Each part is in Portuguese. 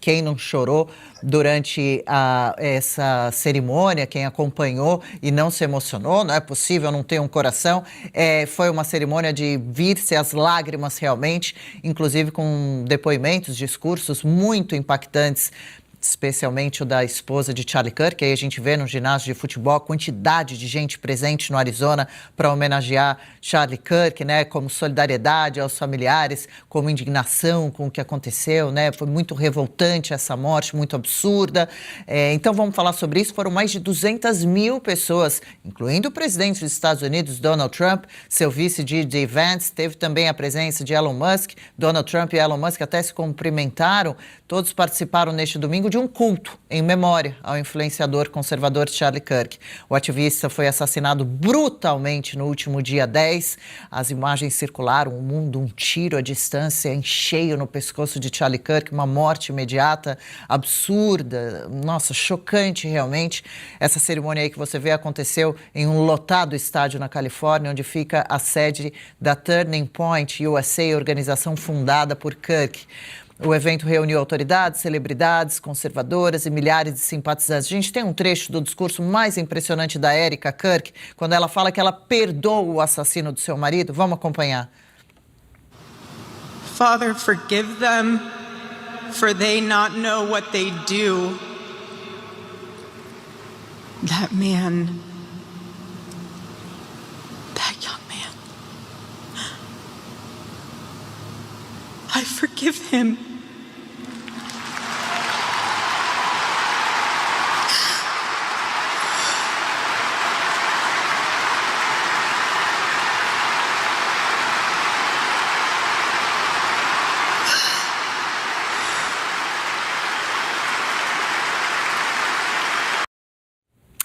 quem não chorou durante essa cerimônia, quem acompanhou e não se emocionou, não é possível não ter um coração. Foi uma cerimônia de vir-se às lágrimas realmente, inclusive com depoimentos, discursos muito impactantes, especialmente o da esposa de Charlie Kirk. Aí a gente vê no ginásio de futebol a quantidade de gente presente no Arizona para homenagear Charlie Kirk, né, como solidariedade aos familiares, como indignação com o que aconteceu, né, foi muito revoltante essa morte, muito absurda. Então vamos falar sobre isso. Foram mais de 200 mil pessoas, incluindo o presidente dos Estados Unidos, Donald Trump, seu vice J.D. Vance, teve também a presença de Elon Musk. Donald Trump e Elon Musk até se cumprimentaram. Todos participaram neste domingo de um culto em memória ao influenciador conservador Charlie Kirk. O ativista foi assassinado brutalmente no último dia 10. As imagens circularam o mundo, um tiro à distância em cheio no pescoço de Charlie Kirk, uma morte imediata, absurda, nossa, chocante realmente. Essa cerimônia aí que você vê aconteceu em um lotado estádio na Califórnia, onde fica a sede da Turning Point USA, organização fundada por Kirk. O evento reuniu autoridades, celebridades, conservadoras e milhares de simpatizantes. A gente tem um trecho do discurso mais impressionante da Erika Kirk, quando ela fala que ela perdoa o assassino do seu marido. Vamos acompanhar. Father, forgive them, for they not know what they do. That man, that young man, I forgive him.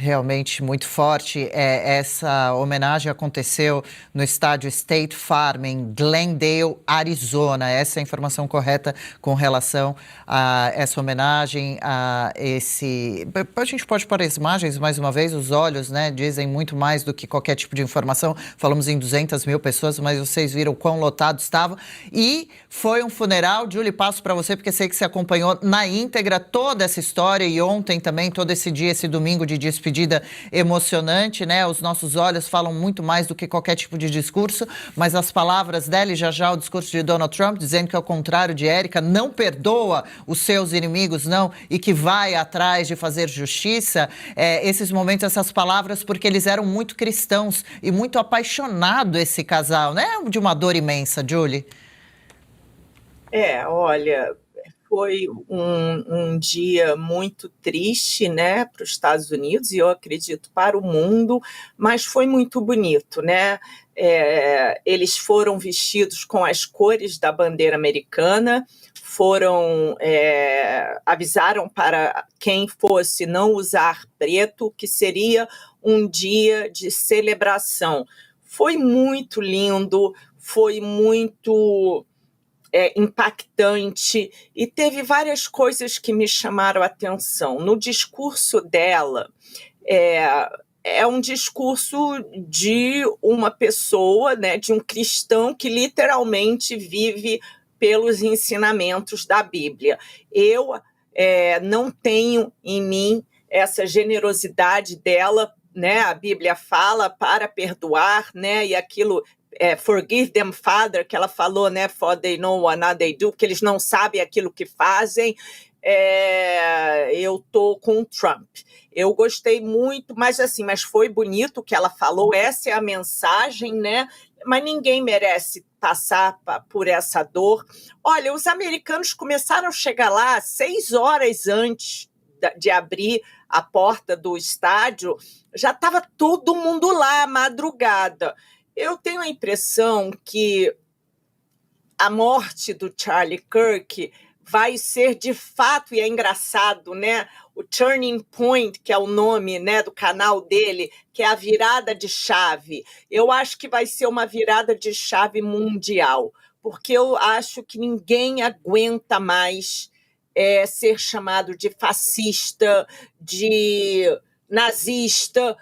Realmente muito forte. Essa homenagem aconteceu no estádio State Farm, em Glendale, Arizona. Essa é a informação correta com relação a essa homenagem, a esse... A gente pode pôr as imagens, mais uma vez, os olhos, né, dizem muito mais do que qualquer tipo de informação. Falamos em 200 mil pessoas, mas vocês viram quão lotado estava. E foi um funeral. Julie, passo para você, porque sei que você acompanhou na íntegra toda essa história e ontem também, todo esse dia, esse domingo de despedida emocionante, né? Os nossos olhos falam muito mais do que qualquer tipo de discurso, mas as palavras dela e já o discurso de Donald Trump, dizendo que, ao contrário de Erika, não perdoa os seus inimigos, não, e que vai atrás de fazer justiça. Esses momentos, essas palavras, porque eles eram muito cristãos e muito apaixonados, esse casal, né? De uma dor imensa, Julie. Olha, foi um dia muito triste, né, para os Estados Unidos e eu acredito para o mundo, mas foi muito bonito, né? Eles foram vestidos com as cores da bandeira americana, avisaram para quem fosse não usar preto, que seria um dia de celebração. Foi muito lindo, foi muito impactante e teve várias coisas que me chamaram a atenção. No discurso dela, é um discurso de uma pessoa, né, de um cristão que literalmente vive pelos ensinamentos da Bíblia. Eu não tenho em mim essa generosidade dela, né? A Bíblia fala para perdoar, né? E aquilo... forgive them, Father, que ela falou, né, for they know what not they do, que eles não sabem aquilo que fazem. Eu tô com o Trump. Eu gostei muito, mas foi bonito o que ela falou, essa é a mensagem, né? Mas ninguém merece passar por essa dor. Olha, os americanos começaram a chegar lá 6 horas antes de abrir a porta do estádio, já estava todo mundo lá, madrugada. Eu tenho a impressão que a morte do Charlie Kirk vai ser de fato, e é engraçado, né? O Turning Point, que é o nome, né, do canal dele, que é a virada de chave. Eu acho que vai ser uma virada de chave mundial, porque eu acho que ninguém aguenta mais ser chamado de fascista, de nazista,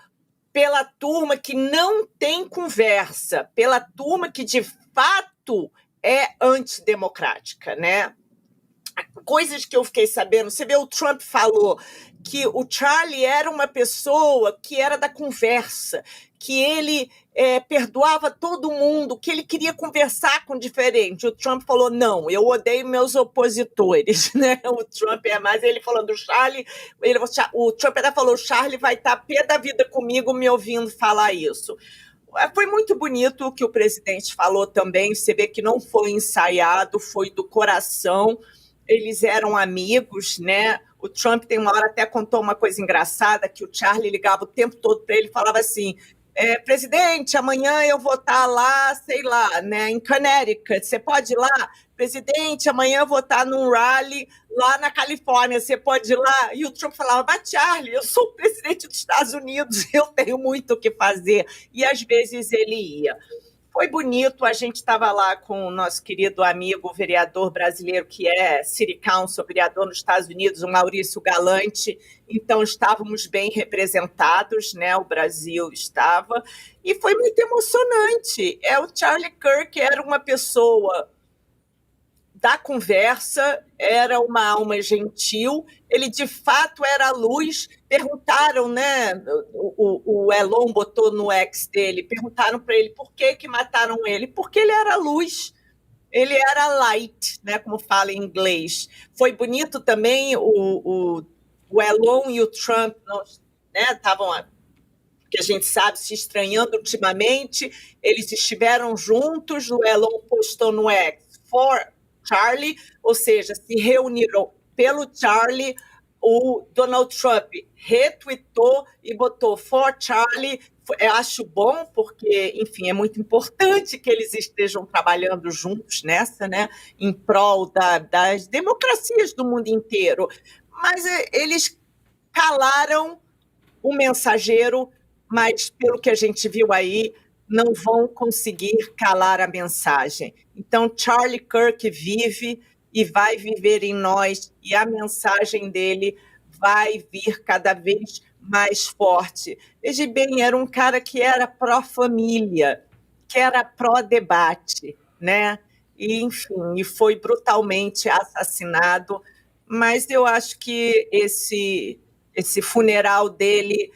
pela turma que não tem conversa, pela turma que, de fato, é antidemocrática, né? coisas que eu fiquei sabendo. Você vê, o Trump falou que o Charlie era uma pessoa que era da conversa, que ele perdoava todo mundo, que ele queria conversar com diferente. O Trump falou, não, eu odeio meus opositores, né? O Trump é mais, ele falando do Charlie, o Trump até falou, o Charlie vai estar pé da vida comigo me ouvindo falar isso. Foi muito bonito o que o presidente falou também, você vê que não foi ensaiado, foi do coração, eles eram amigos, né? O Trump tem uma hora até contou uma coisa engraçada, que o Charlie ligava o tempo todo para ele e falava assim, presidente, amanhã eu vou estar lá, sei lá, né, em Connecticut, você pode ir lá? Presidente, amanhã eu vou estar num rally lá na Califórnia, você pode ir lá? E o Trump falava, mas Charlie, eu sou o presidente dos Estados Unidos, eu tenho muito o que fazer. E às vezes ele ia. Foi bonito, a gente estava lá com o nosso querido amigo, vereador brasileiro, que é City Council, vereador nos Estados Unidos, o Maurício Galante, então estávamos bem representados, né? O Brasil estava, e foi muito emocionante. O Charlie Kirk era uma pessoa da conversa, era uma alma gentil, ele de fato era a luz. Perguntaram, né, o Elon botou no X dele, perguntaram para ele por que mataram ele, porque ele era luz, ele era light, né, como fala em inglês. Foi bonito também, o Elon e o Trump estavam, né, que a gente sabe, se estranhando ultimamente, eles estiveram juntos, o Elon postou no X, for Charlie, ou seja, se reuniram pelo Charlie. O Donald Trump retweetou e botou for Charlie. Eu acho bom, porque, enfim, é muito importante que eles estejam trabalhando juntos nessa, né, em prol das democracias do mundo inteiro. Mas eles calaram o mensageiro, mas, pelo que a gente viu aí, não vão conseguir calar a mensagem. Então, Charlie Kirk vive e vai viver em nós, e a mensagem dele vai vir cada vez mais forte. Veja bem, era um cara que era pró-família, que era pró-debate, né? E, enfim, e foi brutalmente assassinado, mas eu acho que esse funeral dele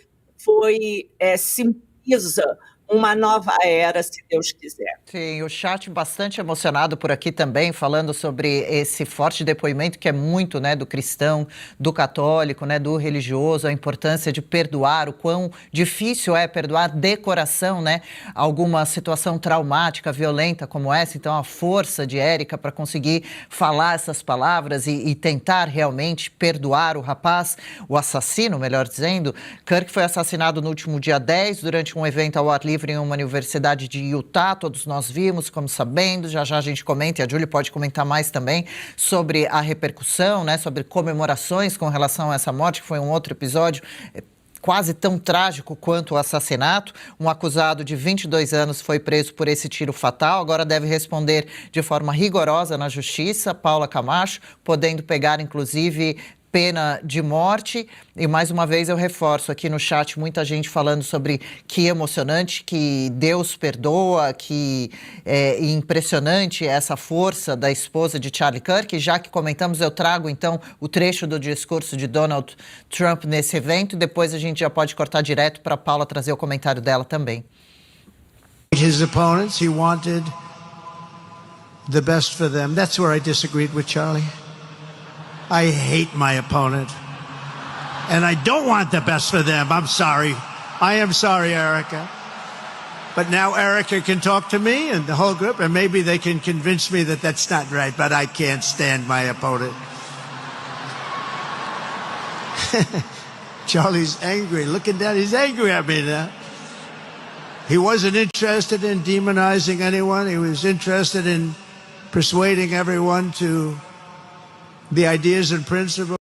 simboliza uma nova era, se Deus quiser. Sim, o chat bastante emocionado por aqui também, falando sobre esse forte depoimento que é muito, né, do cristão, do católico, né, do religioso, a importância de perdoar, o quão difícil é perdoar de coração, né, alguma situação traumática, violenta como essa. Então, a força de Érica para conseguir falar essas palavras e tentar realmente perdoar o rapaz, o assassino, melhor dizendo. Kirk foi assassinado no último dia 10, durante um evento ao ar livre em uma universidade de Utah. Todos nós vimos, como sabendo, já a gente comenta, e a Julie pode comentar mais também sobre a repercussão, né, sobre comemorações com relação a essa morte, que foi um outro episódio quase tão trágico quanto o assassinato. Um acusado de 22 anos foi preso por esse tiro fatal, agora deve responder de forma rigorosa na justiça, Paula Camacho, podendo pegar, inclusive, pena de morte. E mais uma vez eu reforço aqui no chat, muita gente falando sobre que emocionante, que Deus perdoa, que é impressionante essa força da esposa de Charlie Kirk. Já que comentamos, eu trago então o trecho do discurso de Donald Trump nesse evento, depois a gente já pode cortar direto para a Paula trazer o comentário dela também. His opponents, he wanted the best for them. That's where I disagreed with Charlie. I hate my opponent, and I don't want the best for them. I'm sorry. I am sorry, Erica. But now Erica can talk to me and the whole group, and maybe they can convince me that that's not right, but I can't stand my opponent. Charlie's angry. Looking down, he's angry at me now. He wasn't interested in demonizing anyone. He was interested in persuading everyone to the ideas and principles.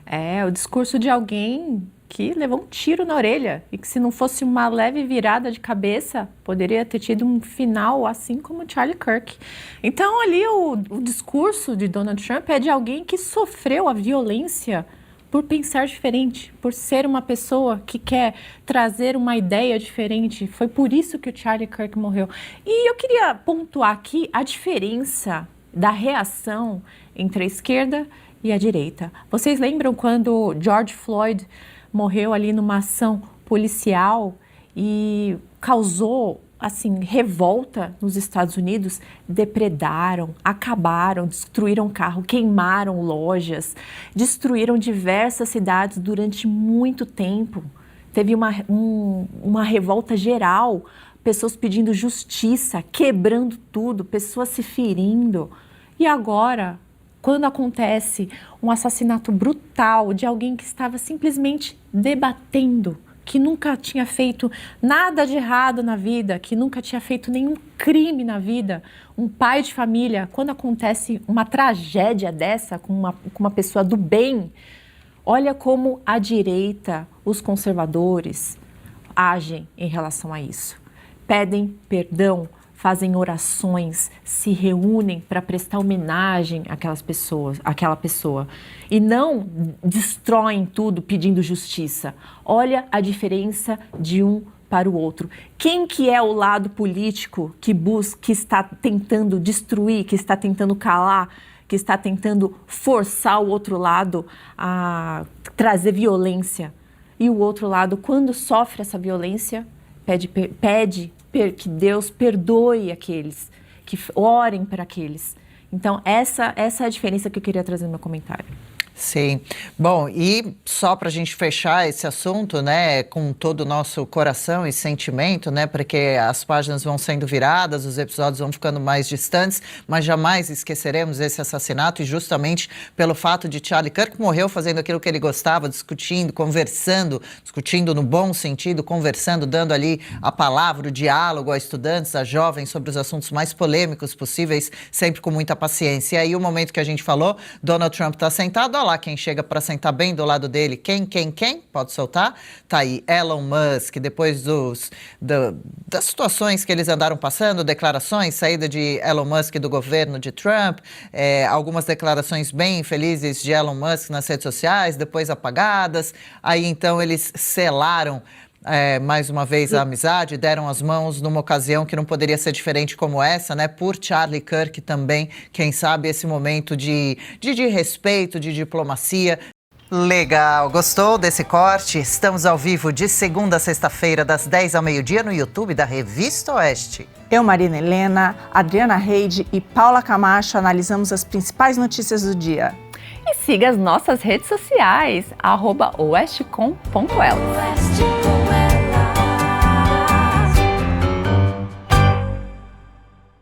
É o discurso de alguém que levou um tiro na orelha e que, se não fosse uma leve virada de cabeça, poderia ter tido um final assim como Charlie Kirk. Então, ali o discurso de Donald Trump é de alguém que sofreu a violência por pensar diferente, por ser uma pessoa que quer trazer uma ideia diferente. Foi por isso que o Charlie Kirk morreu. E eu queria pontuar aqui a diferença da reação entre a esquerda e a direita. Vocês lembram quando George Floyd morreu ali numa ação policial e causou, assim, revolta nos Estados Unidos? Depredaram, acabaram, destruíram carro, queimaram lojas, destruíram diversas cidades durante muito tempo. Teve uma revolta geral, pessoas pedindo justiça, quebrando tudo, pessoas se ferindo. E agora, quando acontece um assassinato brutal de alguém que estava simplesmente debatendo, que nunca tinha feito nada de errado na vida, que nunca tinha feito nenhum crime na vida, um pai de família, quando acontece uma tragédia dessa com uma pessoa do bem, olha como a direita, os conservadores, agem em relação a isso. Pedem perdão, fazem orações, se reúnem para prestar homenagem àquela pessoa e não destroem tudo pedindo justiça. Olha a diferença de um para o outro. Quem que é o lado político que está tentando destruir, que está tentando calar, que está tentando forçar o outro lado a trazer violência? E o outro lado, quando sofre essa violência, pede que Deus perdoe aqueles, que orem para aqueles. Então, essa é a diferença que eu queria trazer no meu comentário. Sim. Bom, e só para a gente fechar esse assunto, né, com todo o nosso coração e sentimento, né, porque as páginas vão sendo viradas, os episódios vão ficando mais distantes, mas jamais esqueceremos esse assassinato, e justamente pelo fato de Charlie Kirk morreu fazendo aquilo que ele gostava, discutindo, conversando, discutindo no bom sentido, conversando, dando ali a palavra, o diálogo a estudantes, a jovens sobre os assuntos mais polêmicos possíveis, sempre com muita paciência. E aí o momento que a gente falou, Donald Trump está sentado, olha lá quem chega para sentar bem do lado dele. Quem? Pode soltar? Tá aí, Elon Musk, depois das situações que eles andaram passando, declarações, saída de Elon Musk do governo de Trump, algumas declarações bem infelizes de Elon Musk nas redes sociais, depois apagadas. Aí então eles selaram mais uma vez a amizade, deram as mãos numa ocasião que não poderia ser diferente como essa, né? Por Charlie Kirk também, quem sabe esse momento de respeito, de diplomacia. Legal, gostou desse corte? Estamos ao vivo de segunda a sexta-feira, das 10 ao meio-dia, no YouTube da Revista Oeste. Eu, Marina Helena, Adriana Reide e Paula Camacho analisamos as principais notícias do dia. E siga as nossas redes sociais, @oestecom.elas.